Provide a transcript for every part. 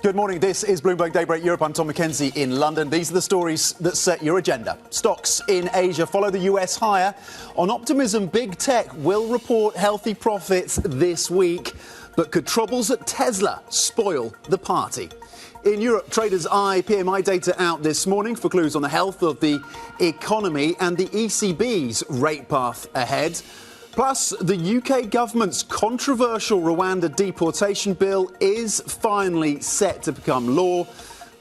Good morning. This is Bloomberg Daybreak Europe. I'm Tom Mackenzie in London. These are the stories that set your agenda. Stocks in Asia follow the US higher. On optimism, big tech will report healthy profits this week. But could troubles at Tesla spoil the party? In Europe, traders eye PMI data out this morning for clues on the health of the economy and the ECB's rate path ahead. Plus, the UK government's controversial Rwanda deportation bill is finally set to become law.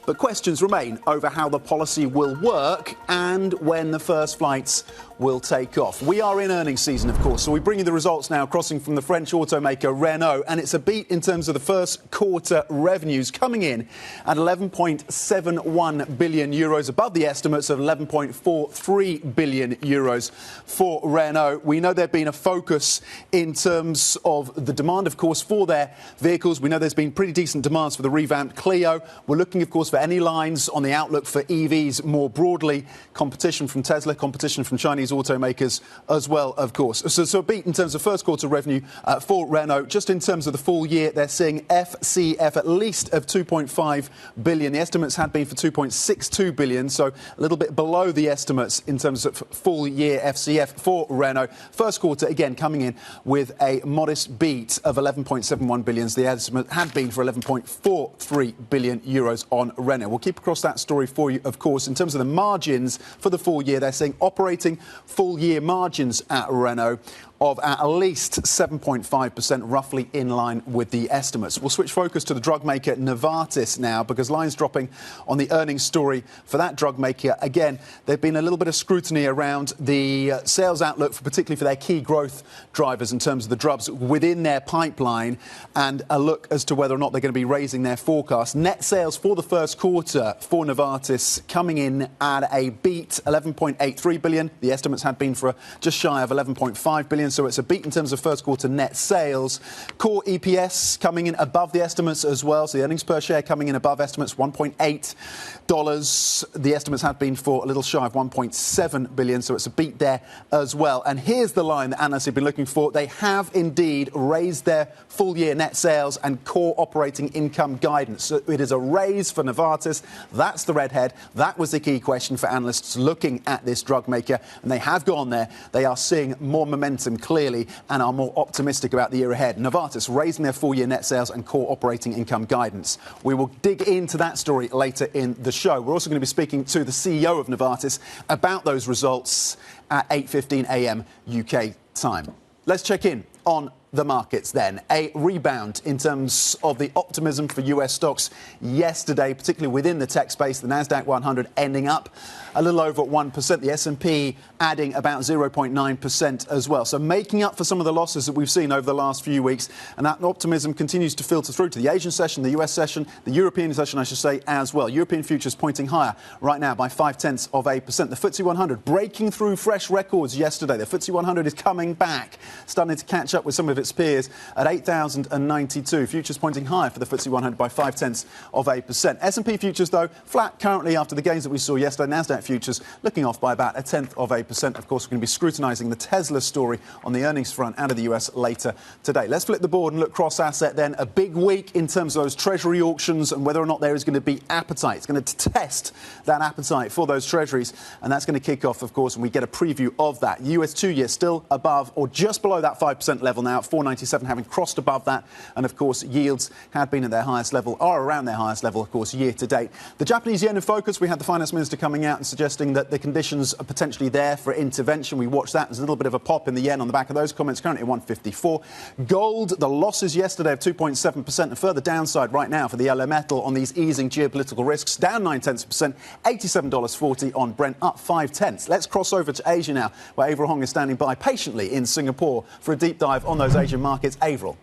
But questions remain over how the policy will work and when the first flights will take off. We are in earnings season, of course, so we bring you the results now, crossing from the French automaker Renault, and it's a beat in terms of the first quarter revenues, coming in at 11.71 billion euros, above the estimates of 11.43 billion euros for Renault. We know there's been a focus in terms of the demand, of course, for their vehicles. We know there's been pretty decent demands for the revamped Clio. We're looking, of course, for any lines on the outlook for EVs more broadly. Competition from Tesla, competition from Chinese automakers as well, of course. So a beat in terms of first quarter revenue for Renault. Just in terms of the full year, they're seeing FCF at least of 2.5 billion. The estimates had been for 2.62 billion, so a little bit below the estimates in terms of full year FCF for Renault. First quarter, again, coming in with a modest beat of 11.71 billion. The estimate had been for 11.43 billion euros on Renault. We'll keep across that story for you, of course. In terms of the margins for the full year, they're saying operating full year margins at Renault of at least 7.5%, roughly in line with the estimates. We'll switch focus to the drug maker Novartis now, because lines dropping on the earnings story for that drug maker. Again, there's been a little bit of scrutiny around the sales outlook, particularly for their key growth drivers in terms of the drugs within their pipeline, and a look as to whether or not they're going to be raising their forecast. Net sales for the first quarter for Novartis coming in at a beat, 11.83 billion. The estimates had been for just shy of 11.5 billion. So it's a beat in terms of first quarter net sales. Core EPS coming in above the estimates as well. So the earnings per share coming in above estimates, $1.8. The estimates had been for a little shy of 1.7 billion. So it's a beat there as well. And here's the line that analysts have been looking for. They have indeed raised their full year net sales and core operating income guidance. So it is a raise for Novartis. That's the redhead. That was the key question for analysts looking at this drug maker. And they have gone there. They are seeing more momentum clearly and are more optimistic about the year ahead. Novartis raising their full year net sales and core operating income guidance. We will dig into that story later in the show. We're also going to be speaking to the CEO of Novartis about those results at 8:15 a.m. UK time. Let's check in on the markets then. A rebound in terms of the optimism for US stocks yesterday, particularly within the tech space. The Nasdaq 100 ending up a little over 1%. The S&P adding about 0.9% as well. So making up for some of the losses that we've seen over the last few weeks. And that optimism continues to filter through to the Asian session, the US session, the European session, I should say, as well. European futures pointing higher right now by 0.5%. The FTSE 100 breaking through fresh records yesterday. The FTSE 100 is coming back, starting to catch up with some of its peers at 8,092. Futures pointing higher for the FTSE 100 by 0.5%. S&P futures, though, flat currently after the gains that we saw yesterday. Nasdaq futures looking off by about 0.1%. Of course, we're going to be scrutinising the Tesla story on the earnings front out of the US later today. Let's flip the board and look cross-asset then. A big week in terms of those treasury auctions and whether or not there is going to be appetite. It's going to test that appetite for those treasuries, and that's going to kick off, of course, and we get a preview of that. US 2-year still above or just below that 5% level now, 497, having crossed above that. And, of course, yields had been at their highest level, are around their highest level, of course, year to date. The Japanese yen in focus. We had the finance minister coming out and suggesting that the conditions are potentially there for intervention. We watched that. There's a little bit of a pop in the yen on the back of those comments, currently at 154. Gold, the losses yesterday of 2.7%, and further downside right now for the yellow metal on these easing geopolitical risks, down 0.9%, $87.40 on Brent, up 0.5. Let's cross over to Asia now, where Avril Wong is standing by patiently in Singapore for a deep dive on those Asian markets. Avril.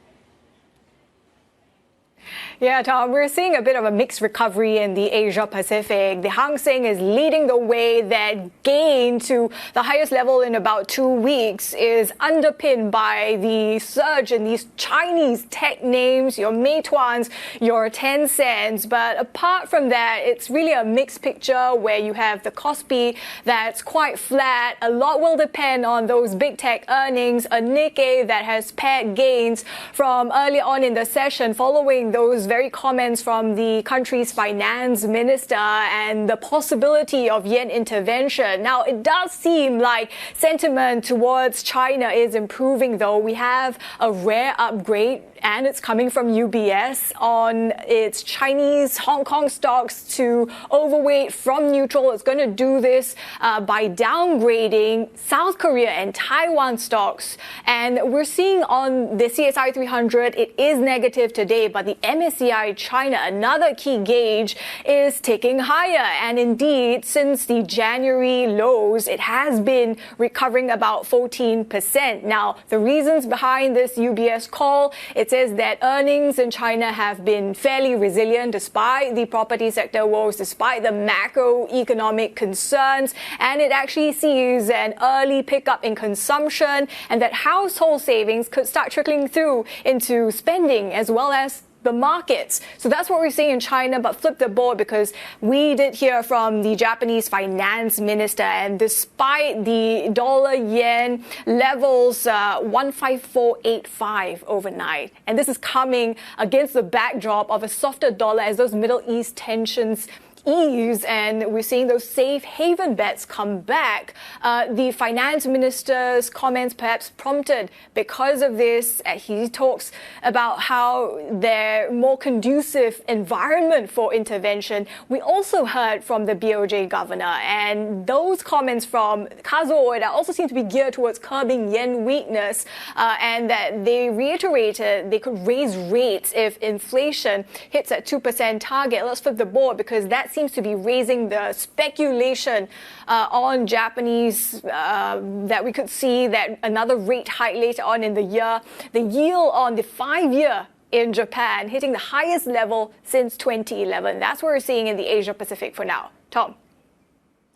Yeah, Tom, we're seeing a bit of a mixed recovery in the Asia Pacific. The Hang Seng is leading the way. That gain to the highest level in about 2 weeks is underpinned by the surge in these Chinese tech names, your Meituans, your Tencents. But apart from that, it's really a mixed picture where you have the Kospi that's quite flat. A lot will depend on those big tech earnings. A Nikkei that has paired gains from early on in the session following those those very comments from the country's finance minister and the possibility of yen intervention. Now, it does seem like sentiment towards China is improving, though. We have a rare upgrade, and it's coming from UBS on its Chinese Hong Kong stocks to overweight from neutral. It's going to do this by downgrading South Korea and Taiwan stocks. And we're seeing on the CSI 300, it is negative today, but the MSCI China, another key gauge, is ticking higher. And indeed, since the January lows, it has been recovering about 14%. Now, the reasons behind this UBS call, it says that earnings in China have been fairly resilient despite the property sector woes, despite the macroeconomic concerns, and it actually sees an early pickup in consumption, and that household savings could start trickling through into spending as well as the markets. So that's what we're seeing in China, but flip the board, because we did hear from the Japanese finance minister, and despite the dollar-yen levels 154.85 overnight, and this is coming against the backdrop of a softer dollar as those Middle East tensions ease, and we're seeing those safe haven bets come back. The finance minister's comments perhaps prompted because of this. He talks about how they're more conducive environment for intervention. We also heard from the BOJ governor, and those comments from Kazuo Ueda also seem to be geared towards curbing yen weakness, and that they reiterated they could raise rates if inflation hits at 2% target. Let's flip the board, because that seems to be raising the speculation on Japanese that we could see that another rate hike later on in the year. The yield on the 5-year in Japan hitting the highest level since 2011. That's what we're seeing in the Asia Pacific for now. Tom.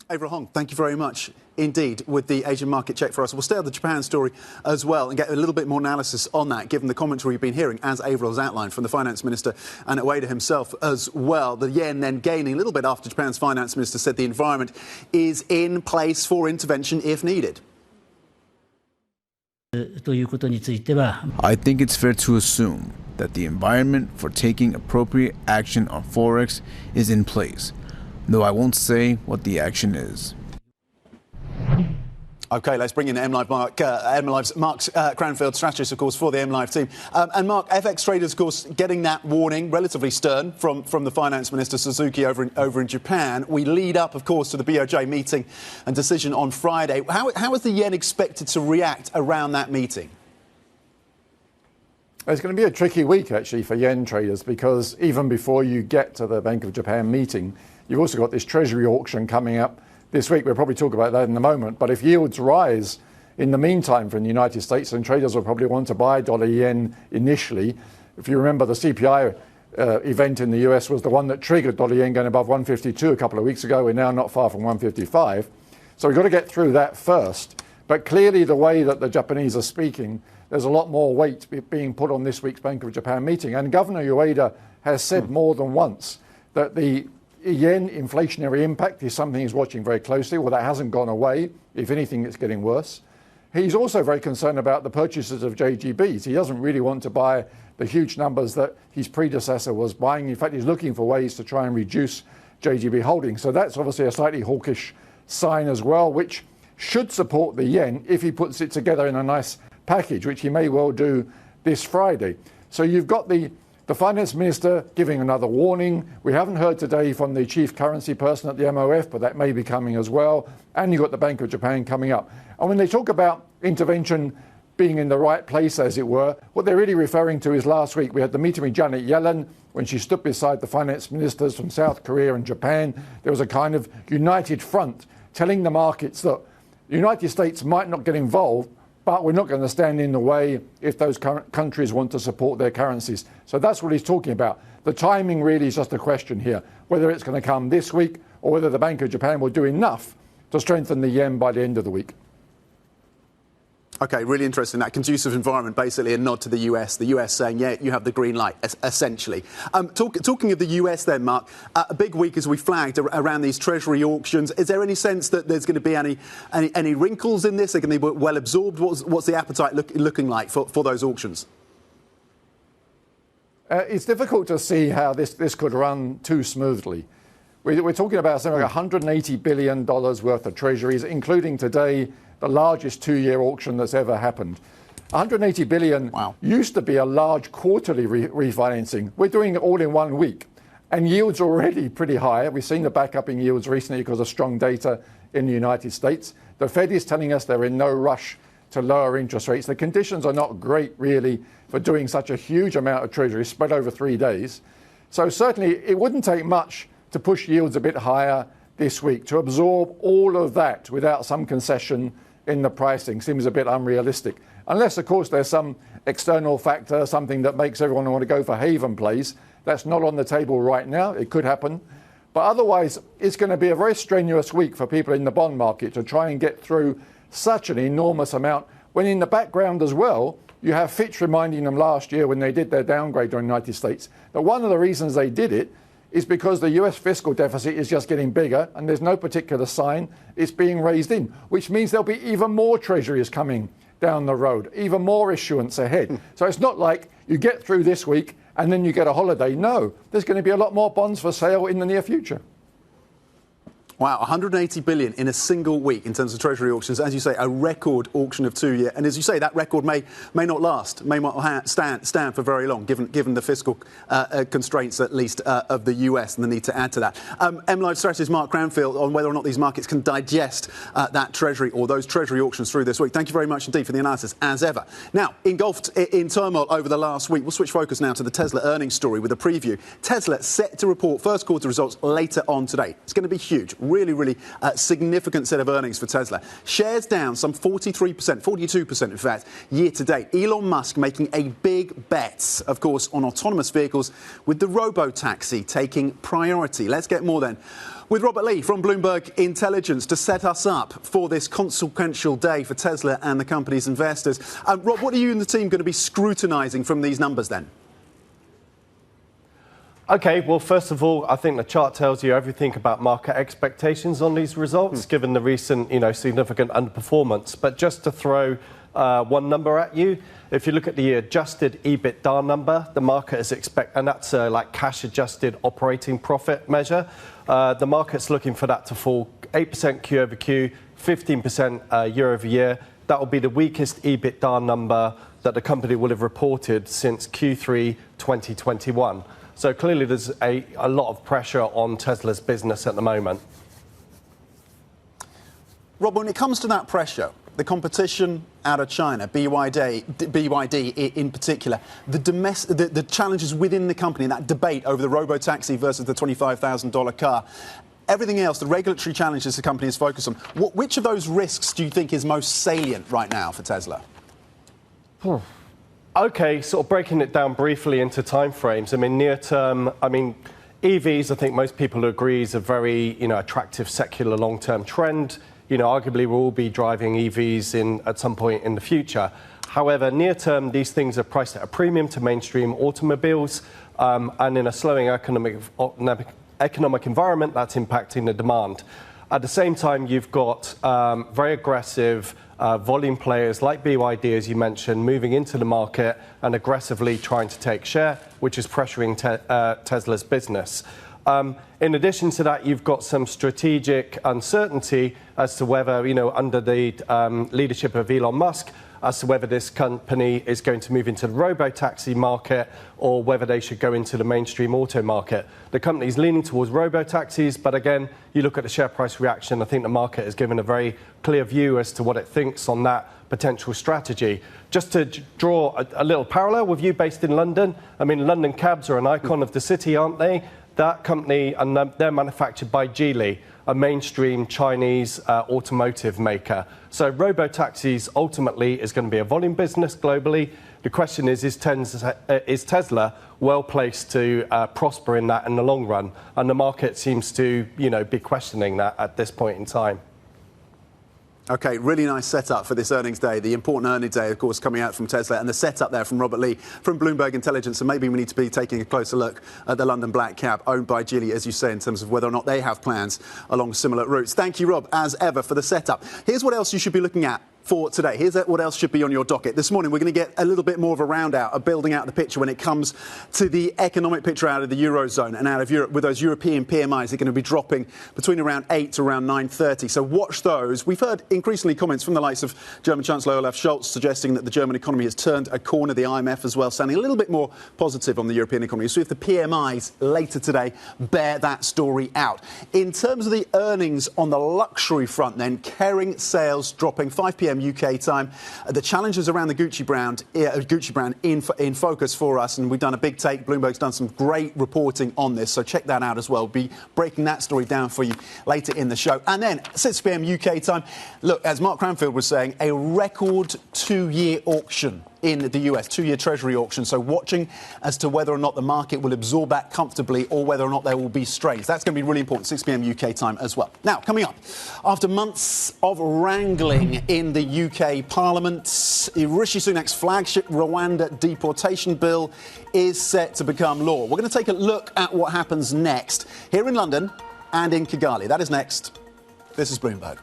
Avril Hong, thank you very much indeed with the Asian market check for us. We'll stay on the Japan story as well and get a little bit more analysis on that, given the commentary we've been hearing, as Avril has outlined, from the finance minister and Ueda himself as well. The yen then gaining a little bit after Japan's finance minister said the environment is in place for intervention if needed. I think it's fair to assume that the environment for taking appropriate action on Forex is in place, though I won't say what the action is. OK, let's bring in MLive MLive's Mark Cranfield, strategist, of course, for the MLive team. And Mark, FX traders, of course, getting that warning, relatively stern, from the finance minister Suzuki over in Japan. We lead up, of course, to the BOJ meeting and decision on Friday. How is the yen expected to react around that meeting? It's going to be a tricky week, actually, for yen traders, because even before you get to the Bank of Japan meeting, you've also got this Treasury auction coming up this week. We'll probably talk about that in a moment. But if yields rise in the meantime from the United States, then traders will probably want to buy dollar yen initially. If you remember, the CPI event in the US was the one that triggered dollar yen going above 152 a couple of weeks ago. We're now not far from 155. So we've got to get through that first. But clearly, the way that the Japanese are speaking, there's a lot more weight being put on this week's Bank of Japan meeting. And Governor Ueda has said more than once that the yen inflationary impact is something he's watching very closely. Well, that hasn't gone away. If anything, it's getting worse. He's also very concerned about the purchases of JGBs. He doesn't really want to buy the huge numbers that his predecessor was buying. In fact, he's looking for ways to try and reduce JGB holdings. So that's obviously a slightly hawkish sign as well, which should support the yen if he puts it together in a nice package, which he may well do this Friday. So you've got the finance minister giving another warning. We haven't heard today from the chief currency person at the MOF, but that may be coming as well. And you've got the Bank of Japan coming up. And when they talk about intervention being in the right place, as it were, what they're really referring to is last week we had the meeting with Janet Yellen when she stood beside the finance ministers from South Korea and Japan. There was a kind of united front telling the markets that the United States might not get involved, but we're not going to stand in the way if those countries want to support their currencies. So that's what he's talking about. The timing really is just a question here, whether it's going to come this week or whether the Bank of Japan will do enough to strengthen the yen by the end of the week. OK, really interesting. That conducive environment, basically a nod to the US. The US saying, yeah, you have the green light, essentially. Talking of the US then, Mark, a big week as we flagged around these Treasury auctions. Is there any sense that there's going to be any wrinkles in this? Are going to be well absorbed? What's the appetite looking like for those auctions? It's difficult to see how this could run too smoothly. We're talking about something like $180 billion worth of treasuries, including today the largest two-year auction that's ever happened. 180 billion used to be a large quarterly refinancing. We're doing it all in 1 week. And yields are already pretty high. We've seen the backup in yields recently because of strong data in the United States. The Fed is telling us they're in no rush to lower interest rates. The conditions are not great, really, for doing such a huge amount of treasury spread over 3 days. So certainly it wouldn't take much to push yields a bit higher this week. To absorb all of that without some concession in the pricing seems a bit unrealistic. Unless, of course, there's some external factor, something that makes everyone want to go for haven plays. That's not on the table right now. It could happen. But otherwise, it's going to be a very strenuous week for people in the bond market to try and get through such an enormous amount, when in the background as well, you have Fitch reminding them last year when they did their downgrade in the United States that one of the reasons they did it is because the US fiscal deficit is just getting bigger and there's no particular sign it's being raised in, which means there'll be even more treasuries coming down the road, even more issuance ahead. So it's not like you get through this week and then you get a holiday. No, there's going to be a lot more bonds for sale in the near future. Wow, 180 billion in a single week in terms of treasury auctions. As you say, a record auction of 2 year. And as you say, that record may not last, may not stand for very long, given the fiscal constraints, at least, of the US and the need to add to that. MLive strategist Mark Cranfield on whether or not these markets can digest that treasury or those treasury auctions through this week. Thank you very much indeed for the analysis, as ever. Now, engulfed in turmoil over the last week, we'll switch focus now to the Tesla earnings story with a preview. Tesla set to report first quarter results later on today. It's going to be huge. Really significant set of earnings for Tesla. Shares down some 43%, 42% in fact, year to date. Elon Musk making a big bet, of course, on autonomous vehicles, with the robo-taxi taking priority. Let's get more then with Robert Lee from Bloomberg Intelligence to set us up for this consequential day for Tesla and the company's investors. Rob, what are you and the team going to be scrutinising from these numbers then? OK, well, first of all, I think the chart tells you everything about market expectations on these results, given the recent, significant underperformance. But just to throw one number at you, if you look at the adjusted EBITDA number, the market is and that's like cash-adjusted operating profit measure. The market's looking for that to fall 8% Q over Q, 15% year over year. That will be the weakest EBITDA number that the company will have reported since Q3 2021. So clearly there's a lot of pressure on Tesla's business at the moment. Rob, when it comes to that pressure, the competition out of China, BYD in particular, the challenges within the company, that debate over the robo-taxi versus the $25,000 car, everything else, the regulatory challenges the company is focused on, which of those risks do you think is most salient right now for Tesla? OK, sort of breaking it down briefly into timeframes. I mean, near term, EVs, I think most people agree, is a very, attractive secular long-term trend. Arguably we'll all be driving EVs at some point in the future. However, near term, these things are priced at a premium to mainstream automobiles, and in a slowing economic environment, that's impacting the demand. At the same time, you've got very aggressive volume players like BYD, as you mentioned, moving into the market and aggressively trying to take share, which is pressuring Tesla's business. In addition to that, you've got some strategic uncertainty as to whether, under the leadership of Elon Musk, as to whether this company is going to move into the robo-taxi market or whether they should go into the mainstream auto market. The company is leaning towards robo-taxis, but again, you look at the share price reaction, I think the market has given a very clear view as to what it thinks on that potential strategy. Just to draw a little parallel with you based in London, London cabs are an icon of the city, aren't they? That company, and they're manufactured by Geely, a mainstream Chinese automotive maker. So robo-taxis ultimately is going to be a volume business globally. The question is Tesla well placed to prosper in that in the long run? And the market seems to, be questioning that at this point in time. OK, really nice setup for this earnings day. The important earnings day, of course, coming out from Tesla, and the setup there from Robert Lee from Bloomberg Intelligence. And maybe we need to be taking a closer look at the London black cab owned by Geely, as you say, in terms of whether or not they have plans along similar routes. Thank you, Rob, as ever, for the setup. Here's what else you should be looking at for today. Here's what else should be on your docket. This morning, we're going to get a little bit more of a round out of building out the picture when it comes to the economic picture out of the Eurozone and out of Europe, with those European PMIs. They're going to be dropping between around 8 to around 9:30. So watch those. We've heard increasingly comments from the likes of German Chancellor Olaf Scholz suggesting that the German economy has turned a corner. The IMF as well, sounding a little bit more positive on the European economy. So if the PMIs later today bear that story out. In terms of the earnings on the luxury front, then, Kering sales dropping 5 p.m. UK time. The challenges around the Gucci brand in focus for us, and we've done a big take. Bloomberg's done some great reporting on this, so check that out as well. We'll be breaking that story down for you later in the show. And then 6 p.m. UK time, look, as Mark Cranfield was saying, a record 2-year auction in the US, 2-year Treasury auction. So watching as to whether or not the market will absorb that comfortably or whether or not there will be strains. That's going to be really important, 6 p.m. UK time as well. Now, coming up, after months of wrangling in the UK Parliament, Rishi Sunak's flagship Rwanda deportation bill is set to become law. We're going to take a look at what happens next here in London and in Kigali. That is next. This is Bloomberg.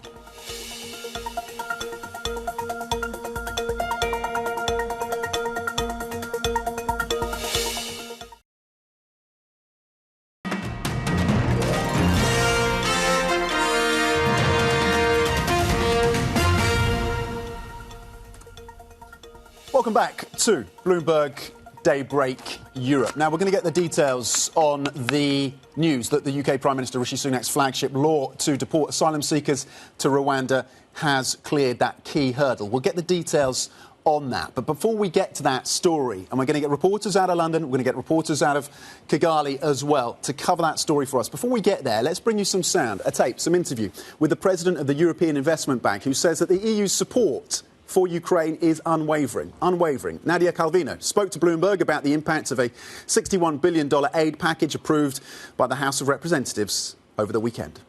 Welcome back to Bloomberg Daybreak Europe. Now, we're going to get the details on the news that the UK Prime Minister Rishi Sunak's flagship law to deport asylum seekers to Rwanda has cleared that key hurdle. We'll get the details on that. But before we get to that story, and we're going to get reporters out of London, we're going to get reporters out of Kigali as well to cover that story for us. Before we get there, let's bring you some sound, a tape, some interview with the President of the European Investment Bank, who says that the EU's support for Ukraine is unwavering. Nadia Calvino spoke to Bloomberg about the impact of a $61 billion aid package approved by the House of Representatives over the weekend.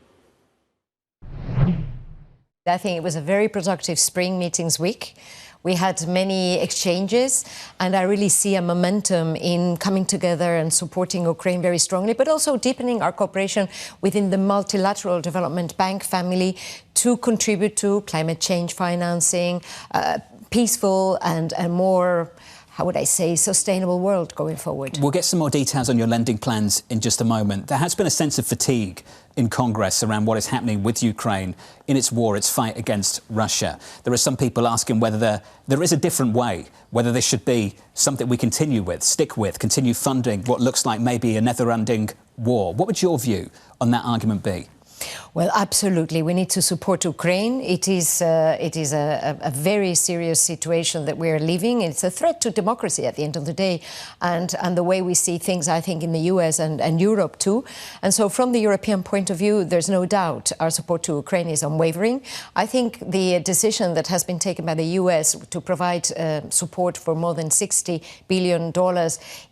I think it was a very productive spring meetings week. We had many exchanges, and I really see a momentum in coming together and supporting Ukraine very strongly, but also deepening our cooperation within the multilateral development bank family to contribute to climate change financing, peaceful and more, how would I say, sustainable world going forward. We'll get some more details on your lending plans in just a moment. There has been a sense of fatigue in Congress around what is happening with Ukraine in its war, its fight against Russia. There are some people asking whether there is a different way, whether this should be something we continue with, stick with, continue funding what looks like maybe a never-ending war. What would your view on that argument be? Well, absolutely. We need to support Ukraine. It is a very serious situation that we're living. It's a threat to democracy at the end of the day, and the way we see things, I think, in the US and Europe too. And so from the European point of view, there's no doubt our support to Ukraine is unwavering. I think the decision that has been taken by the US to provide support for more than $60 billion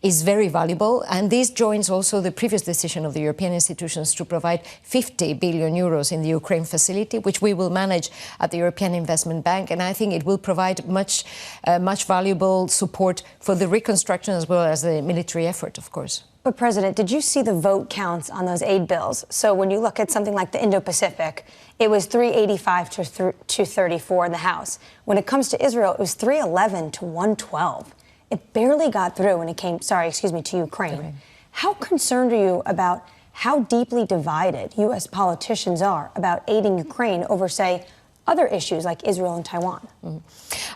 is very valuable. And this joins also the previous decision of the European institutions to provide 50 billion euros in the Ukraine facility, which we will manage at the European Investment Bank. And I think it will provide much valuable support for the reconstruction as well as the military effort, of course. But, President, did you see the vote counts on those aid bills? So when you look at something like the Indo-Pacific, it was 385 to 234 in the House. When it comes to Israel, it was 311 to 112. It barely got through when it came, to Ukraine. Okay. How concerned are you about how deeply divided U.S. politicians are about aiding Ukraine over, say, other issues like Israel and Taiwan?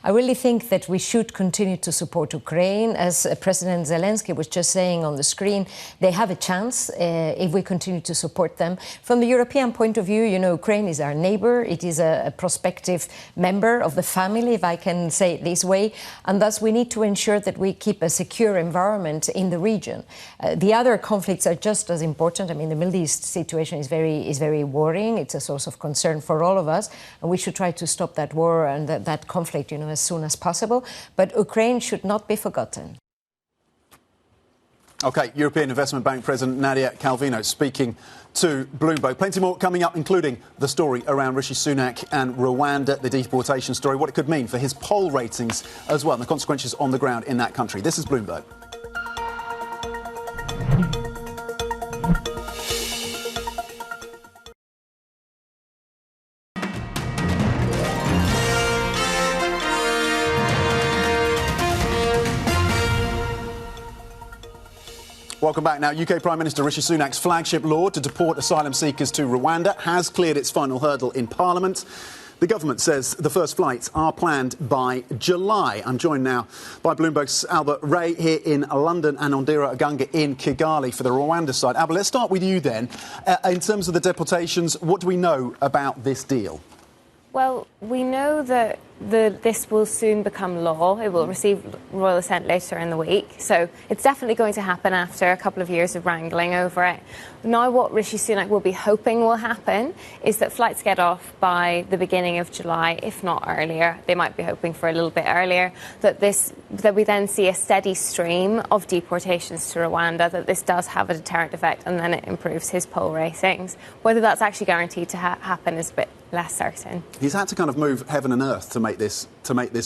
I really think that we should continue to support Ukraine. As President Zelensky was just saying on the screen, they have a chance if we continue to support them. From the European point of view, Ukraine is our neighbor. It is a prospective member of the family, if I can say it this way. And thus, we need to ensure that we keep a secure environment in the region. The other conflicts are just as important. I mean, the Middle East situation is very worrying. It's a source of concern for all of us. And we should try to stop that war and that conflict, as soon as possible. But Ukraine should not be forgotten. OK, European Investment Bank President Nadia Calvino speaking to Bloomberg. Plenty more coming up, including the story around Rishi Sunak and Rwanda, the deportation story, what it could mean for his poll ratings as well, and the consequences on the ground in that country. This is Bloomberg. Welcome back. Now, UK Prime Minister Rishi Sunak's flagship law to deport asylum seekers to Rwanda has cleared its final hurdle in Parliament. The government says the first flights are planned by July. I'm joined now by Bloomberg's Albert Ray here in London and Ondira Aganga in Kigali for the Rwanda side. Albert, let's start with you then. In terms of the deportations, what do we know about this deal? Well, we know that this will soon become law. It will receive royal assent later in the week. So it's definitely going to happen after a couple of years of wrangling over it. Now what Rishi Sunak will be hoping will happen is that flights get off by the beginning of July, if not earlier. They might be hoping for a little bit earlier, that we then see a steady stream of deportations to Rwanda, that this does have a deterrent effect, and then it improves his poll ratings. Whether that's actually guaranteed to happen is a bit less certain. He's had to kind of move heaven and earth to make this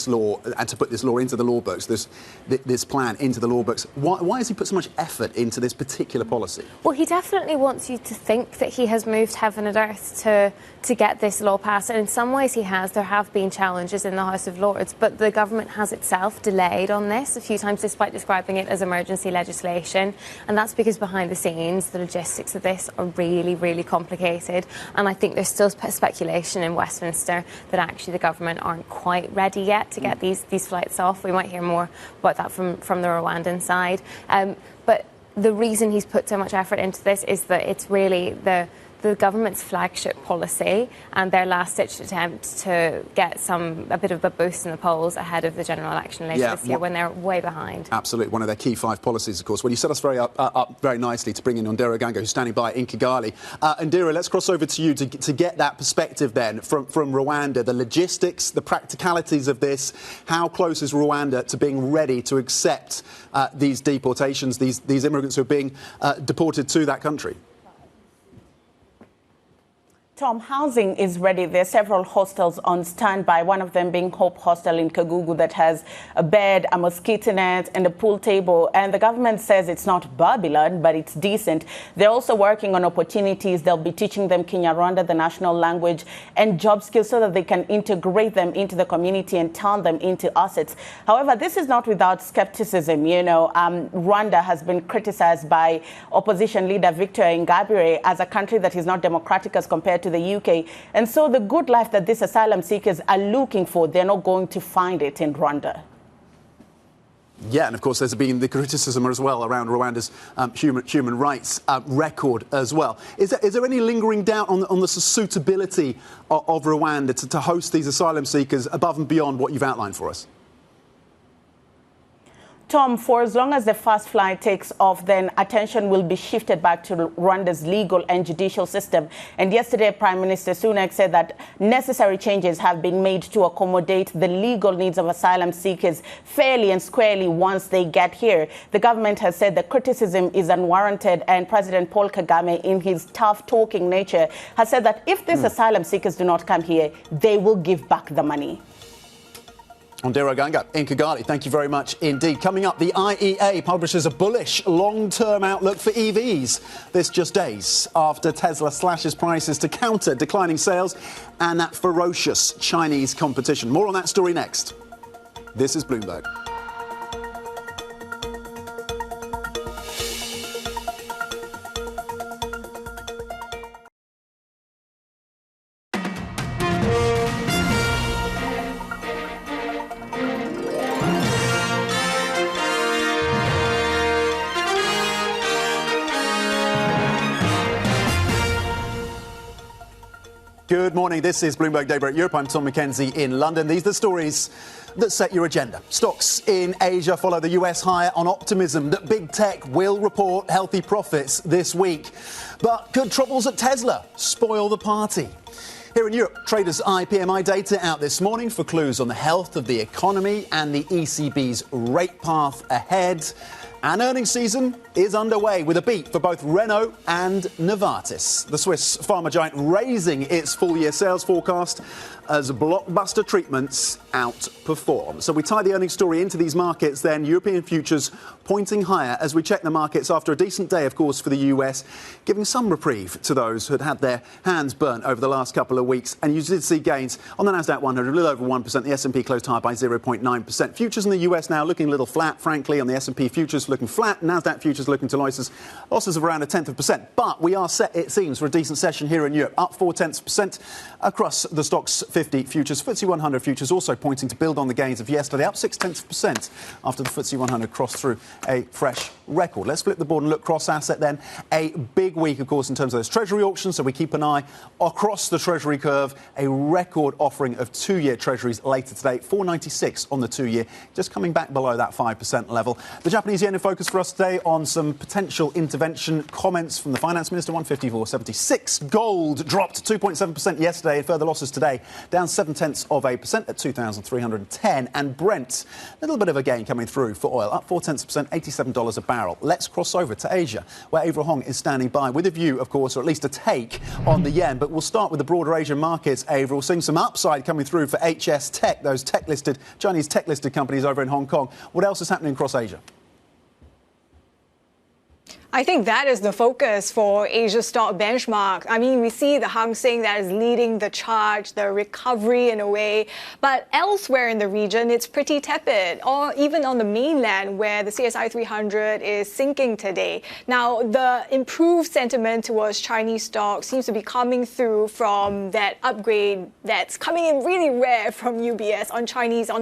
law and to put this law into the law books, this plan into the law books. Why has he put so much effort into this particular policy? Well, he definitely wants you to think that he has moved heaven and earth to get this law passed, and in some ways he has. There have been challenges in the House of Lords, but the government has itself delayed on this a few times despite describing it as emergency legislation, and that's because behind the scenes the logistics of this are really, really complicated, and I think there's still speculation in Westminster that actually the government aren't quite ready yet to get these flights off. We might hear more about that from the Rwandan side. But the reason he's put so much effort into this is that it's really the government's flagship policy and their last-ditch attempt to get a bit of a boost in the polls ahead of the general election later this year when they're way behind. Absolutely, one of their key 5 policies, of course. Well, you set us up very nicely to bring in Ondira Aganga, who's standing by in Kigali. Ondira, let's cross over to you to get that perspective then from Rwanda, the logistics, the practicalities of this. How close is Rwanda to being ready to accept these deportations, these immigrants who are being deported to that country? Tom, housing is ready. There are several hostels on standby, one of them being Hope Hostel in Kagugu that has a bed, a mosquito net and a pool table. And the government says it's not Babylon, but it's decent. They're also working on opportunities. They'll be teaching them Kinyarwanda, the national language, and job skills so that they can integrate them into the community and turn them into assets. However, this is not without skepticism. Rwanda has been criticized by opposition leader Victor Ingabire as a country that is not democratic as compared to the UK. And so the good life that these asylum seekers are looking for, they're not going to find it in Rwanda. Yeah, and of course there's been the criticism as well around Rwanda's human rights record as well. Is there any lingering doubt on the suitability of Rwanda to host these asylum seekers above and beyond what you've outlined for us? Tom, for as long as the first flight takes off, then attention will be shifted back to Rwanda's legal and judicial system. And yesterday, Prime Minister Sunak said that necessary changes have been made to accommodate the legal needs of asylum seekers fairly and squarely once they get here. The government has said the criticism is unwarranted, and President Paul Kagame, in his tough-talking nature, has said that if these asylum seekers do not come here, they will give back the money. Ondira Aganga in Kigali, thank you very much indeed. Coming up, the IEA publishes a bullish long-term outlook for EVs. This just days after Tesla slashes prices to counter declining sales and that ferocious Chinese competition. More on that story next. This is Bloomberg. Good morning. This is Bloomberg Daybreak Europe. I'm Tom Mackenzie in London. These are the stories that set your agenda. Stocks in Asia follow the US higher on optimism that big tech will report healthy profits this week. But could troubles at Tesla spoil the party? Here in Europe, traders eye PMI data out this morning for clues on the health of the economy and the ECB's rate path ahead. And earnings season is underway with a beat for both Renault and Novartis. The Swiss pharma giant raising its full-year sales forecast as blockbuster treatments outperform. So we tie the earnings story into these markets then. European futures pointing higher as we check the markets after a decent day, of course, for the US, giving some reprieve to those who had had their hands burnt over the last couple of weeks. And you did see gains on the Nasdaq 100, a little over 1%. The S&P closed higher by 0.9%. Futures in the US now looking a little flat, frankly, on the S&P futures looking flat. Nasdaq futures looking to losses of around 0.1%. But we are set, it seems, for a decent session here in Europe, up 0.4% across the Stocks 50 futures. FTSE 100 futures also pointing to build on the gains of yesterday, up 0.6% after the FTSE 100 crossed through a fresh record. Let's flip the board and look cross-asset then. A big week, of course, in terms of those Treasury auctions, so we keep an eye across the Treasury curve. A record offering of two-year Treasuries later today, 496 on the two-year, just coming back below that 5% level. The Japanese yen in focus for us today on some potential intervention comments from the finance minister, 154.76. Gold dropped 2.7% yesterday, further losses today, down 0.7% at 2,310. And Brent, a little bit of a gain coming through for oil, up 0.4%, $87 a barrel. Let's cross over to Asia, where Avril Hong is standing by with a view, of course, or at least a take on the yen. But we'll start with the broader Asian markets. Avril, seeing some upside coming through for HS Tech, those tech-listed, Chinese tech-listed companies over in Hong Kong. What else is happening across Asia? I think that is the focus for Asia stock benchmark. I mean, we see the Hang Seng that is leading the charge, the recovery in a way. But elsewhere in the region, it's pretty tepid, or even on the mainland where the CSI 300 is sinking today. Now, the improved sentiment towards Chinese stocks seems to be coming through from that upgrade that's coming in really rare from UBS on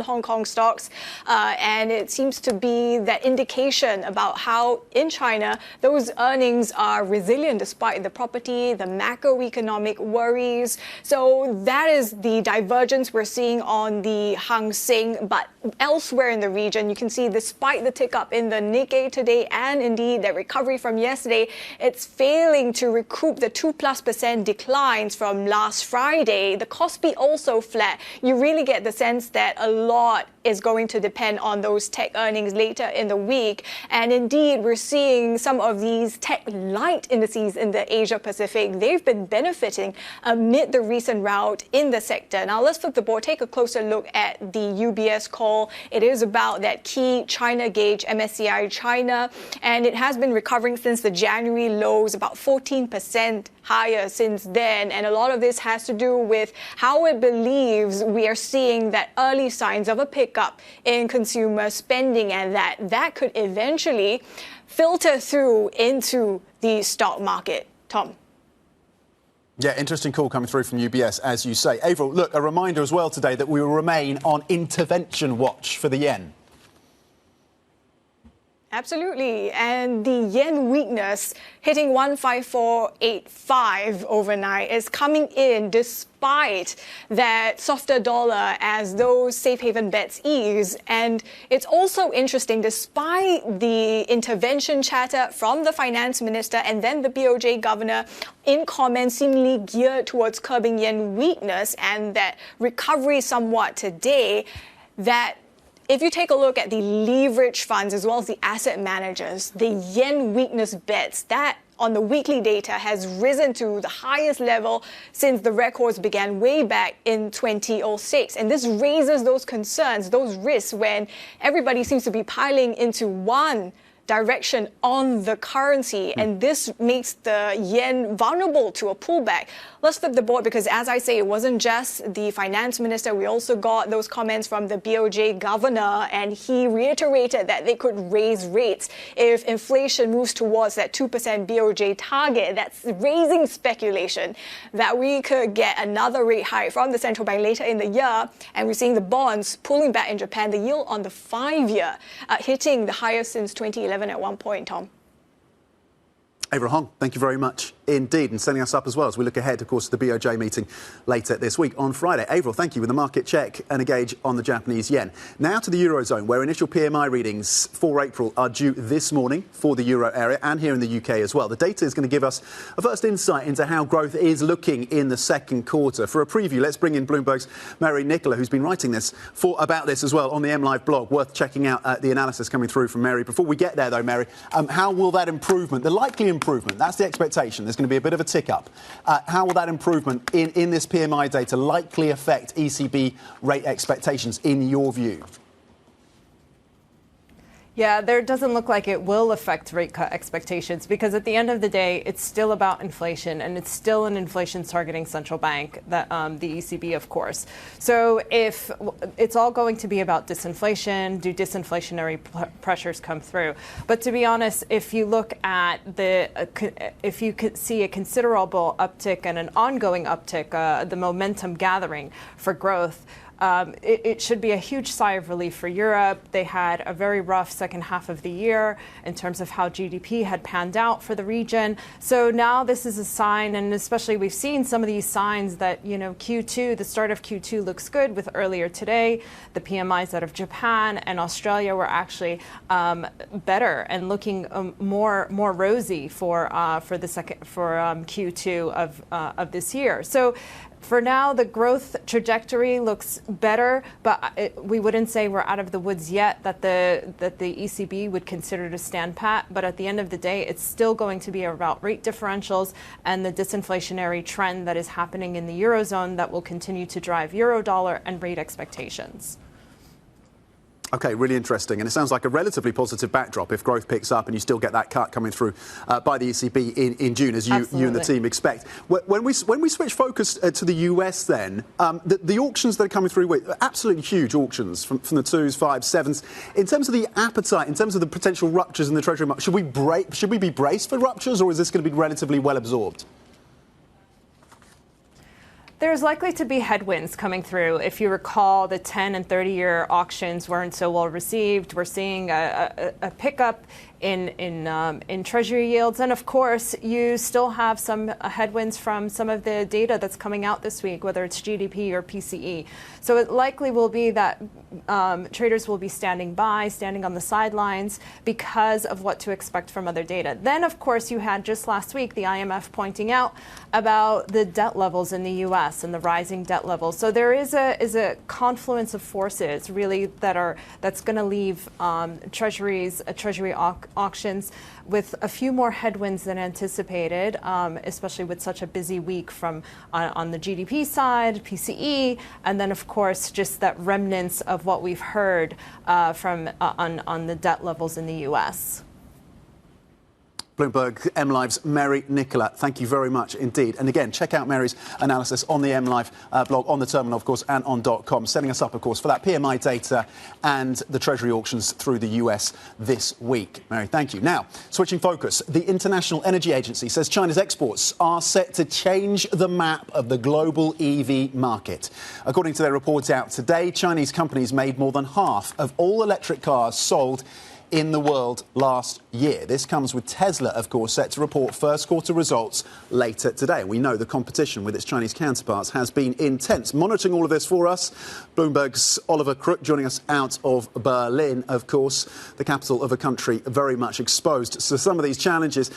Hong Kong stocks. And it seems to be that indication about how in China, those earnings are resilient despite the property, the macroeconomic worries. So that is the divergence we're seeing on the Hang Seng. But elsewhere in the region, you can see despite the tick up in the Nikkei today and indeed that recovery from yesterday, it's failing to recoup the 2+% declines from last Friday. The Kospi also flat. You really get the sense that a lot is going to depend on those tech earnings later in the week. And indeed, we're seeing some of these tech-light indices in the Asia-Pacific. They've been benefiting amid the recent rout in the sector. Now, let's flip the board, take a closer look at the UBS call. It is about that key China gauge, MSCI China, and it has been recovering since the January lows, about 14% higher since then. And a lot of this has to do with how it believes we are seeing that early signs of a pickup in consumer spending, and that could eventually filter through into the stock market. Tom. Yeah, interesting call coming through from UBS, as you say. Avril, look, a reminder as well today that we will remain on intervention watch for the yen. Absolutely. And the yen weakness hitting 154.85 overnight is coming in despite that softer dollar as those safe haven bets ease. And it's also interesting, despite the intervention chatter from the finance minister and then the BOJ governor in comments seemingly geared towards curbing yen weakness and that recovery somewhat today, that if you take a look at the leverage funds as well as the asset managers, the yen weakness bets, that on the weekly data has risen to the highest level since the records began way back in 2006. And this raises those concerns, those risks, when everybody seems to be piling into one direction on the currency, and this makes the yen vulnerable to a pullback. Let's flip the board because, as I say, it wasn't just the finance minister. We also got those comments from the BOJ governor, and he reiterated that they could raise rates if inflation moves towards that 2% BOJ target. That's raising speculation that we could get another rate hike from the central bank later in the year, and we're seeing the bonds pulling back in Japan, the yield on the 5-year hitting the highest since 2011 at one point, Tom. Avril Hong, thank you very much indeed, and setting us up as well as we look ahead, of course, to the BOJ meeting later this week on Friday. Avril, thank you, with a market check and a gauge on the Japanese yen. Now to the Eurozone, where initial PMI readings for April are due this morning for the Euro area and here in the UK as well. The data is going to give us a first insight into how growth is looking in the second quarter. For a preview, let's bring in Bloomberg's Mary Nicola, who's been writing about this as well on the MLive blog. Worth checking out the analysis coming through from Mary. Before we get there, though, Mary, how will that improvement, the likely improvement, that's the expectation, there's going to be a bit of a tick up. How will that improvement in this PMI data likely affect ECB rate expectations in your view? Yeah, there doesn't look like it will affect rate cut expectations because at the end of the day, it's still about inflation and it's still an inflation targeting central bank, that the ECB, of course. So if it's all going to be about disinflation, do disinflationary pressures come through? But to be honest, if you look at if you could see a considerable uptick and an ongoing uptick, the momentum gathering for growth, it should be a huge sigh of relief for Europe. They had a very rough second half of the year in terms of how GDP had panned out for the region. So now this is a sign, and especially we've seen some of these signs that, Q2, the start of Q2 looks good with earlier today. The PMIs out of Japan and Australia were actually better and looking more rosy for Q2 of this year. So for now, the growth trajectory looks better, but we wouldn't say we're out of the woods yet that the ECB would consider to stand pat. But at the end of the day, it's still going to be about rate differentials and the disinflationary trend that is happening in the Eurozone that will continue to drive euro-dollar and rate expectations. Okay, really interesting. And it sounds like a relatively positive backdrop if growth picks up and you still get that cut coming through by the ECB in June, as you and the team expect. When we switch focus to the US then, the auctions that are coming through, absolutely huge auctions from the 2s, 5s, 7s. In terms of the appetite, in terms of the potential ruptures in the Treasury market, should we be braced for ruptures, or is this going to be relatively well absorbed? There's likely to be headwinds coming through. If you recall, the 10 and 30-year auctions weren't so well received. We're seeing a pickup in Treasury yields. And of course, you still have some headwinds from some of the data that's coming out this week, whether it's GDP or PCE. So it likely will be that traders will be standing on the sidelines because of what to expect from other data. Then, of course, you had just last week the IMF pointing out about the debt levels in the U.S. and the rising debt levels. So there is a confluence of forces really that's going to leave Treasury auctions with a few more headwinds than anticipated, especially with such a busy week on the GDP side, PCE, and then of course just that remnants of what we've heard on the debt levels in the U.S. Bloomberg MLive's Mary Nicola, thank you very much indeed. And again, check out Mary's analysis on the MLive blog, on the terminal, of course, and on .com, setting us up, of course, for that PMI data and the Treasury auctions through the US this week. Mary, thank you. Now, switching focus, the International Energy Agency says China's exports are set to change the map of the global EV market. According to their report out today, Chinese companies made more than half of all electric cars sold in the world last year. This comes with Tesla, of course, set to report first quarter results later today. We know the competition with its Chinese counterparts has been intense. Monitoring all of this for us, Bloomberg's Oliver Crook joining us out of Berlin, of course, the capital of a country very much exposed to some of these challenges.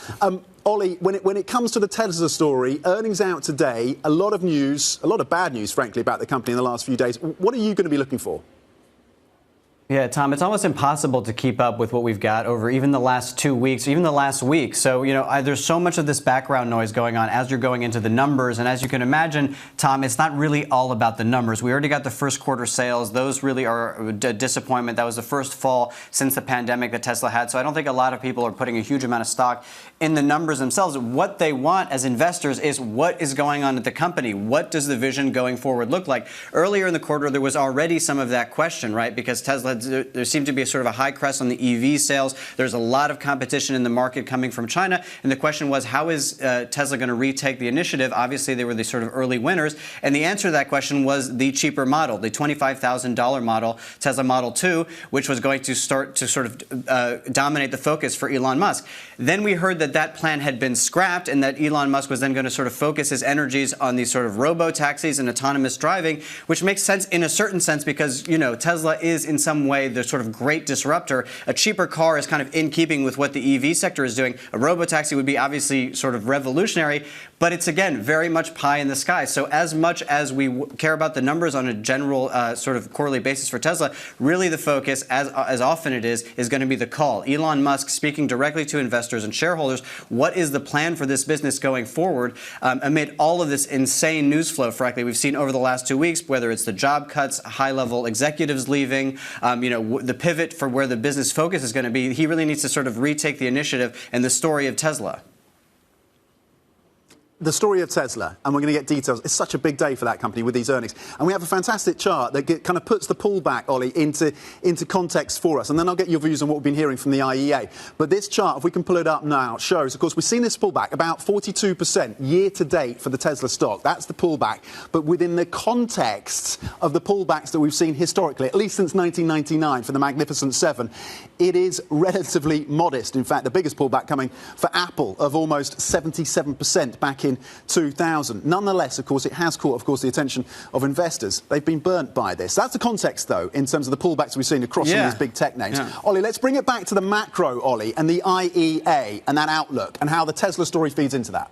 Ollie, when it comes to the Tesla story, earnings out today, a lot of news, a lot of bad news, frankly, about the company in the last few days. What are you going to be looking for? Yeah, Tom, it's almost impossible to keep up with what we've got over even the last 2 weeks, even the last week. So, there's so much of this background noise going on as you're going into the numbers. And as you can imagine, Tom, it's not really all about the numbers. We already got the first quarter sales. Those really are a disappointment. That was the first fall since the pandemic that Tesla had. So I don't think a lot of people are putting a huge amount of stock in the numbers themselves. What they want as investors is what is going on at the company. What does the vision going forward look like? Earlier in the quarter, there was already some of that question, right? Because Tesla, there seemed to be a sort of a high crest on the EV sales. There's a lot of competition in the market coming from China. And the question was, how is Tesla going to retake the initiative? Obviously, they were the sort of early winners. And the answer to that question was the cheaper model, the $25,000 model, Tesla Model 2, which was going to start to sort of dominate the focus for Elon Musk. Then we heard that plan had been scrapped and that Elon Musk was then going to sort of focus his energies on these sort of robo-taxis and autonomous driving, which makes sense in a certain sense because, Tesla is in some way the sort of great disruptor. A cheaper car is kind of in keeping with what the EV sector is doing. A robo-taxi would be obviously sort of revolutionary, but it's, again, very much pie in the sky. So as much as we care about the numbers on a general sort of quarterly basis for Tesla, really the focus, as often it is going to be the call. Elon Musk speaking directly to investors and shareholders. What is the plan for this business going forward amid all of this insane news flow, frankly, we've seen over the last 2 weeks, whether it's the job cuts, high-level executives leaving, the pivot for where the business focus is going to be. He really needs to sort of retake the initiative and the story of Tesla. The story of Tesla, and we're going to get details. It's such a big day for that company with these earnings. And we have a fantastic chart that kind of puts the pullback, Ollie, into context for us. And then I'll get your views on what we've been hearing from the IEA. But this chart, if we can pull it up now, shows, of course, we've seen this pullback about 42% year to date for the Tesla stock. That's the pullback. But within the context of the pullbacks that we've seen historically, at least since 1999 for the Magnificent Seven, it is relatively modest. In fact, the biggest pullback coming for Apple of almost 77% back in 2000. Nonetheless, of course, it has caught, of course, the attention of investors. They've been burnt by this. That's the context, though, in terms of the pullbacks we've seen across some of these big tech names. Ollie, let's bring it back to the macro, Ollie, and the IEA and that outlook and how the Tesla story feeds into that.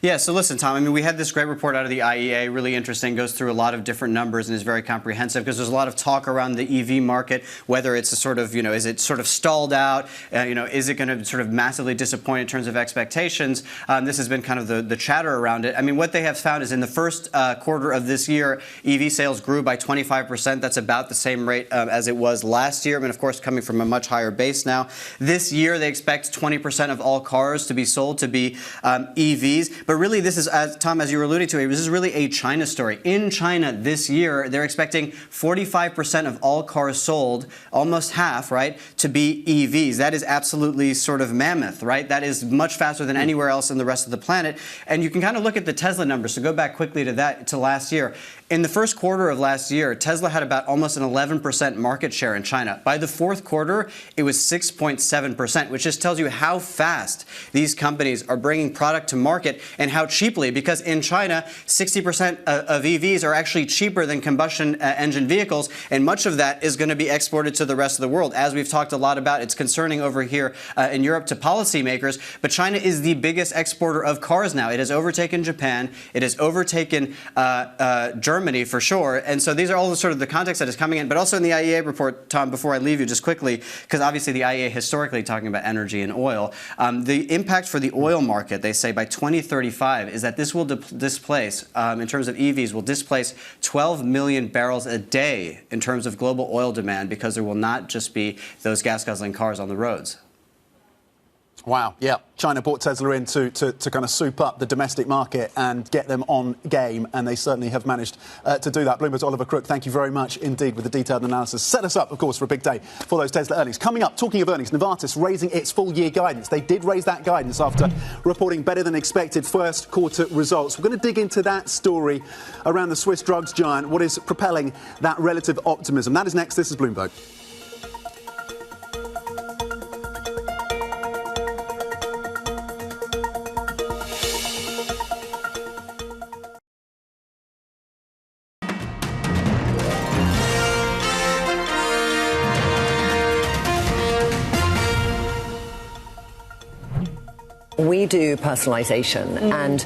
Yeah, so listen, Tom, I mean, we had this great report out of the IEA, really interesting, goes through a lot of different numbers and is very comprehensive because there's a lot of talk around the EV market, whether it's a sort of, is it sort of stalled out, is it going to sort of massively disappoint in terms of expectations? This has been kind of the chatter around it. I mean, what they have found is in the first quarter of this year, EV sales grew by 25%. That's about the same rate as it was last year. I mean, of course, coming from a much higher base now. This year, they expect 20% of all cars to be sold to be EVs. But really, this is, Tom, as you were alluding to, this is really a China story. In China this year, they're expecting 45% of all cars sold, almost half, right, to be EVs. That is absolutely sort of mammoth, right? That is much faster than anywhere else in the rest of the planet. And you can kind of look at the Tesla numbers. So go back quickly to last year. In the first quarter of last year, Tesla had about almost an 11% market share in China. By the fourth quarter, it was 6.7%, which just tells you how fast these companies are bringing product to market and how cheaply, because in China, 60% of EVs are actually cheaper than combustion engine vehicles, and much of that is going to be exported to the rest of the world. As we've talked a lot about, it's concerning over here in Europe to policymakers, but China is the biggest exporter of cars now. It has overtaken Japan. It has overtaken Germany for sure. And so these are all the sort of the context that is coming in. But also in the IEA report, Tom, before I leave you just quickly, because obviously the IEA historically talking about energy and oil, the impact for the oil market, they say by 2035, is that this will displace, in terms of EVs, will displace 12 million barrels a day in terms of global oil demand because there will not just be those gas-guzzling cars on the roads. Wow, yeah. China brought Tesla in to kind of soup up the domestic market and get them on game, and they certainly have managed to do that. Bloomberg's Oliver Crook, thank you very much indeed with the detailed analysis. Set us up, of course, for a big day for those Tesla earnings. Coming up, talking of earnings, Novartis raising its full-year guidance. They did raise that guidance after reporting better than expected first quarter results. We're going to dig into that story around the Swiss drugs giant, what is propelling that relative optimism. That is next. This is Bloomberg. We do personalization, and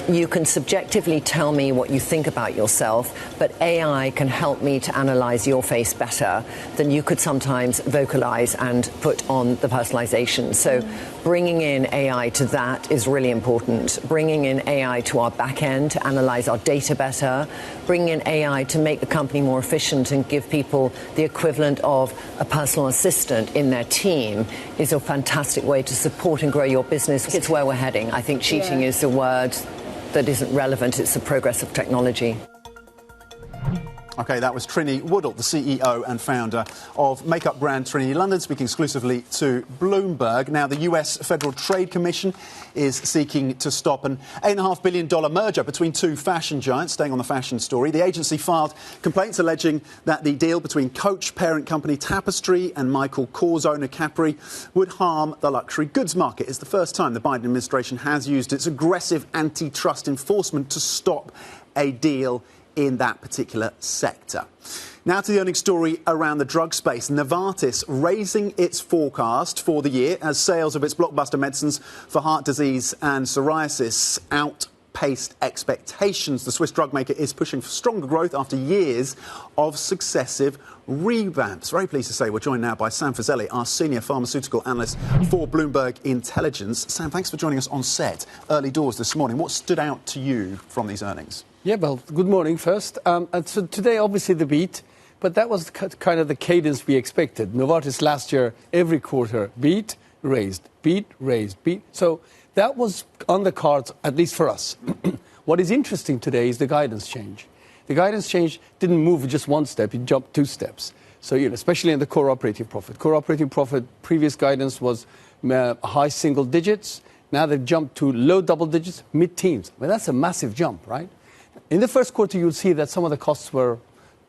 you can subjectively tell me what you think about yourself, but AI can help me to analyze your face better than you could sometimes vocalize and put on the personalization. So bringing in AI to that is really important. Bringing in AI to our back end to analyze our data better, bringing in AI to make the company more efficient and give people the equivalent of a personal assistant in their team is a fantastic way to support and grow your business. It's where we're heading. I think cheating is the word that isn't relevant. It's the progress of technology. OK, that was Trini Woodall, the CEO and founder of makeup brand Trinity London, speaking exclusively to Bloomberg. Now, the US Federal Trade Commission is seeking to stop an $8.5 billion merger between two fashion giants, staying on the fashion story. The agency filed complaints alleging that the deal between Coach parent company Tapestry and Michael Kors owner Capri would harm the luxury goods market. It's the first time the Biden administration has used its aggressive antitrust enforcement to stop a deal in that particular sector. Now to the earnings story around the drug space. Novartis raising its forecast for the year as sales of its blockbuster medicines for heart disease and psoriasis outpaced expectations. The Swiss drug maker is pushing for stronger growth after years of successive revamps. Very pleased to say we're joined now by Sam Fazeli, our senior pharmaceutical analyst for Bloomberg Intelligence. Sam, thanks for joining us on set early doors this morning. What stood out to you from these earnings? Yeah, well, good morning first. And so today, obviously, the beat, but that was kind of the cadence we expected. Novartis last year, every quarter, beat, raised, beat, raised, beat. So that was on the cards, at least for us. What is interesting today is the guidance change. The guidance change didn't move just one step, it jumped 2 steps. So, especially in the core operating profit. Core operating profit, previous guidance was high single digits. Now they've jumped to low double digits, mid-teens. I mean, that's a massive jump, right? In the first quarter, you'll see that some of the costs were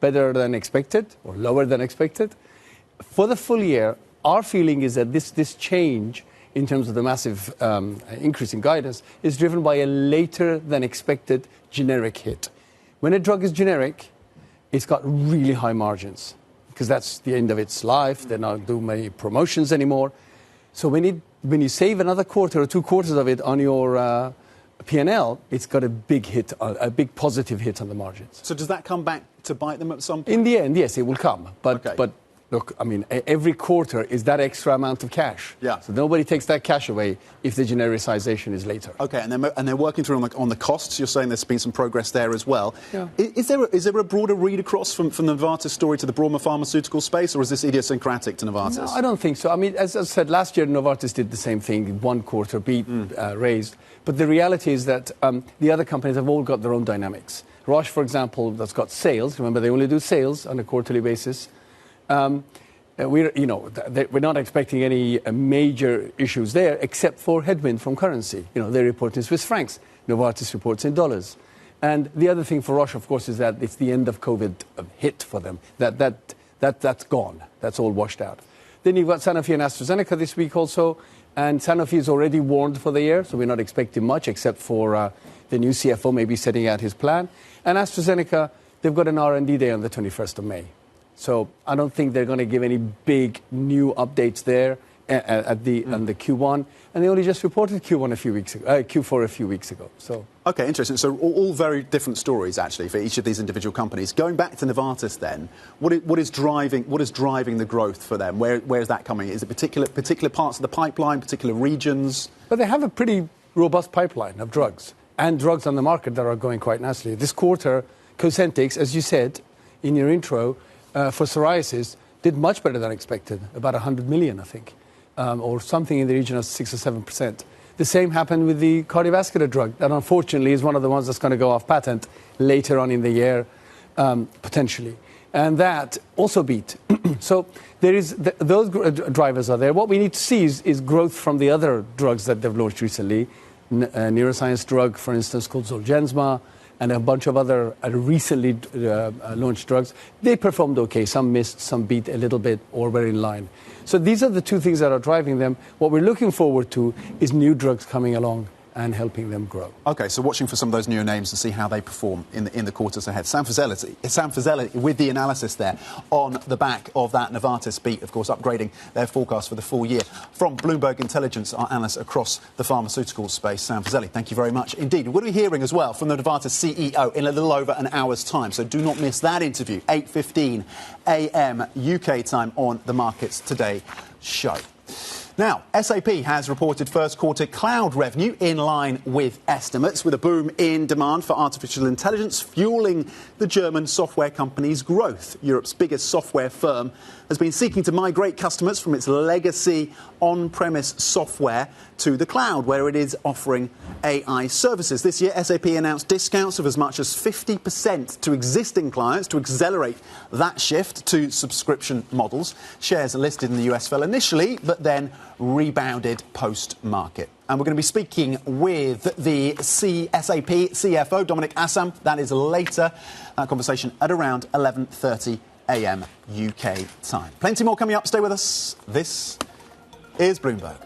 better than expected or lower than expected. For the full year, our feeling is that this change in terms of the massive increase in guidance is driven by a later than expected generic hit. When a drug is generic, it's got really high margins because that's the end of its life. They're not doing many promotions anymore. So when you save another quarter or 2 quarters of it on your P&L, it's got a big hit, a big positive hit on the margins. So does that come back to bite them at some point? In the end, yes, it will come. But look, I mean, every quarter is that extra amount of cash. Yeah. So nobody takes that cash away if the genericization is later. Okay, and they're working through on the costs. You're saying there's been some progress there as well. Yeah. Is there a broader read across from the Novartis story to the broader pharmaceutical space, or is this idiosyncratic to Novartis? No, I don't think so. I mean, as I said, last year Novartis did the same thing, 1 quarter beat, raised. But the reality is that the other companies have all got their own dynamics. Roche, for example, that's got sales. Remember, they only do sales on a quarterly basis. We're not expecting any major issues there, except for headwind from currency. They report in Swiss francs. Novartis reports in dollars. And the other thing for Roche, of course, is that it's the end of COVID hit for them. That's gone. That's all washed out. Then you've got Sanofi and AstraZeneca this week also. And Sanofi is already warned for the year, so we're not expecting much, except for the new CFO maybe setting out his plan. And AstraZeneca, they've got an R&D day on the 21st of May. So I don't think they're going to give any big new updates there on the Q1. And they only just reported Q4 a few weeks ago. So okay, interesting. So all very different stories actually for each of these individual companies. Going back to Novartis, then, what is driving the growth for them? Where is that coming? Is it particular parts of the pipeline, particular regions? But they have a pretty robust pipeline of drugs and drugs on the market that are going quite nicely. This quarter, Cosentyx, as you said in your intro, for psoriasis, did much better than expected, about 100 million, I think, or something in the region of 6 or 7%. The same happened with the cardiovascular drug. That, unfortunately, is one of the ones that's going to go off patent later on in the year, potentially. And that also beat. So those drivers are there. What we need to see is growth from the other drugs that they've launched recently. A neuroscience drug, for instance, called Zolgensma, and a bunch of other recently launched drugs. They performed okay. Some missed, some beat a little bit, or were in line. So these are the 2 things that are driving them. What we're looking forward to is new drugs coming along and helping them grow. Okay, so watching for some of those newer names to see how they perform in the quarters ahead. Sam Fazeli with the analysis there on the back of that Novartis beat, of course, upgrading their forecast for the full year. From Bloomberg Intelligence, our analyst across the pharmaceutical space, Sam Fazeli, thank you very much indeed. We're going to be hearing as well from the Novartis CEO in a little over an hour's time, so do not miss that interview, 8:15 a.m. UK time on the Markets Today show. Now, SAP has reported first quarter cloud revenue in line with estimates, with a boom in demand for artificial intelligence fueling the German software company's growth. Europe's biggest software firm has been seeking to migrate customers from its legacy on-premise software to the cloud, where it is offering AI services. This year, SAP announced discounts of as much as 50% to existing clients to accelerate that shift to subscription models. Shares are listed in the US fell initially, but then rebounded post-market. And we're going to be speaking with the SAP CFO, Dominik Asam. That is later. That conversation at around 11:30 a.m. UK time. Plenty more coming up. Stay with us. This is Bloomberg.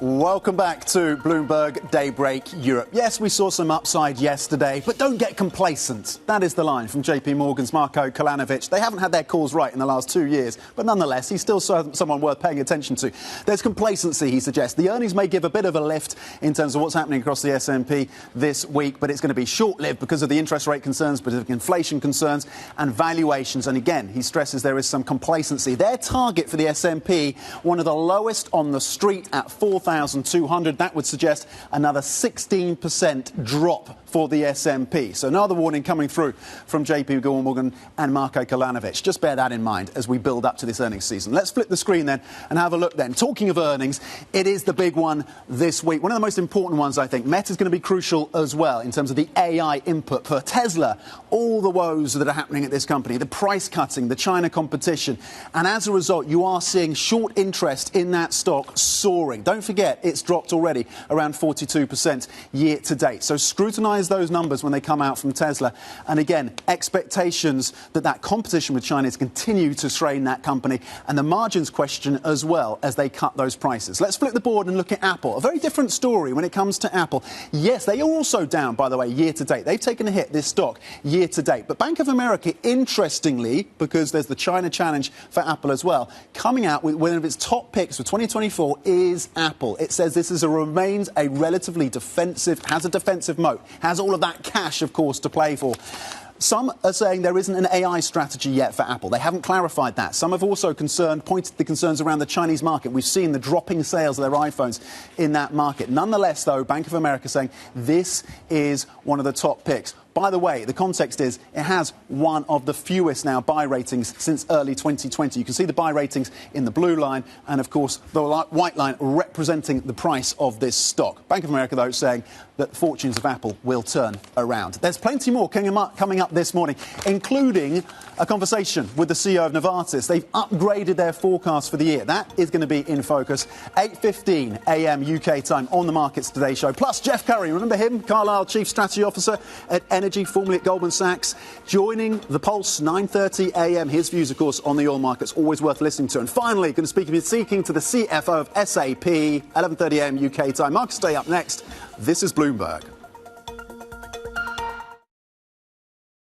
Welcome back to Bloomberg Daybreak Europe. Yes, we saw some upside yesterday, but don't get complacent. That is the line from JP Morgan's Marko Kolanovic. They haven't had their calls right in the last 2 years, but nonetheless, he's still someone worth paying attention to. There's complacency, he suggests. The earnings may give a bit of a lift in terms of what's happening across the S&P this week, but it's going to be short-lived because of the interest rate concerns, because of inflation concerns and valuations. And again, he stresses there is some complacency. Their target for the S&P, one of the lowest on the street at 4,200. That would suggest another 16% drop for the S&P. So another warning coming through from JP Morgan and Marko Kolanovic. Just bear that in mind as we build up to this earnings season. Let's flip the screen then and have a look then. Talking of earnings, it is the big one this week. One of the most important ones, I think. Meta is going to be crucial as well in terms of the AI input. For Tesla, all the woes that are happening at this company, the price cutting, the China competition. And as a result, you are seeing short interest in that stock soaring. Don't forget, it's dropped already around 42% year to date. So scrutinise those numbers when they come out from Tesla. And again, expectations that competition with China is continue to strain that company, and the margins question as well as they cut those prices. Let's flip the board and look at Apple. A very different story when it comes to Apple. Yes, they are also down, by the way, year to date. They've taken a hit, this stock, year to date. But Bank of America, interestingly, because there's the China challenge for Apple as well, coming out with one of its top picks for 2024 is Apple. It says this remains a relatively defensive, has a defensive moat, has all of that cash, of course, to play for. Some are saying there isn't an AI strategy yet for Apple. They haven't clarified that. Some have also pointed the concerns around the Chinese market. We've seen the dropping sales of their iPhones in that market. Nonetheless, though, Bank of America saying this is one of the top picks. By the way, the context is it has one of the fewest now buy ratings since early 2020. You can see the buy ratings in the blue line and, of course, the white line representing the price of this stock. Bank of America, though, saying that the fortunes of Apple will turn around. There's plenty more coming up this morning, including a conversation with the CEO of Novartis. They've upgraded their forecast for the year. That is going to be in focus. 8:15 a.m. UK time on the Markets Today show. Plus, Jeff Curry, remember him? Carlisle Chief Strategy Officer at Energy, formerly at Goldman Sachs, joining the Pulse, 9:30 a.m. His views, of course, on the oil markets, always worth listening to. And finally, going to speak to the CFO of SAP, 11:30 a.m. UK time. Markets Day up next. This is Bloomberg.